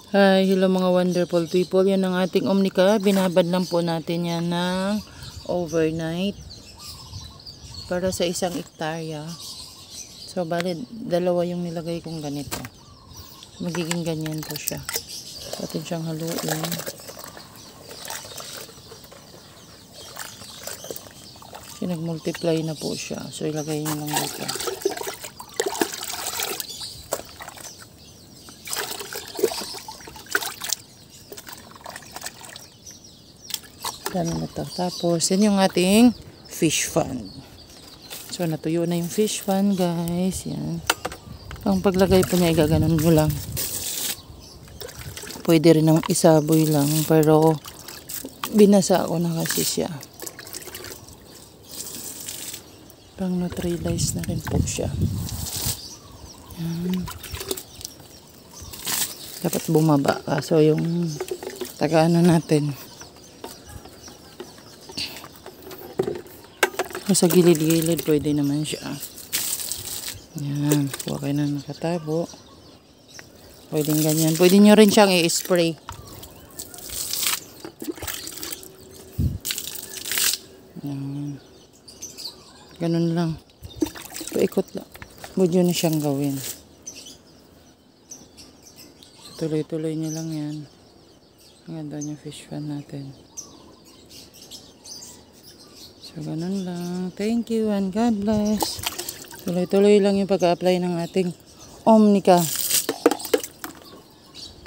Hi, hello mga wonderful people. Yan ang ating Omnica. Binabad lang po natin yan ng overnight para sa 1 hektarya. So, bali, 2 yung nilagay kong ganito. Magiging ganyan po siya. Atin siyang haluin. Kasi nag-multiply na po siya. So, ilagay nyo lang dito. Dami na to. Tapos, yan yung ating fish pond. So, natuyo na yung fish pond, guys. Yan. Ang paglagay po niya, igaganon mo lang. Pwede rin ng isaboy lang. Pero, binasa ko na kasi siya. Pang neutralize na rin po siya. Yan. Dapat bumaba. Kaso, yung taga-ano natin. Sa gilid-gilid, pwede naman siya. Yan. Huwag kayo na nakatabo. Pwede ganyan. Pwede nyo rin siyang i-spray. Yan. Ganun lang. Paikot lang. Pwede nyo na siyang gawin. Tuloy-tuloy nyo lang yan. Ang ganda yung fish pan natin. So, ganun lang. Thank you and God bless. Tuloy-tuloy lang yung pag-a-apply ng ating Omnica.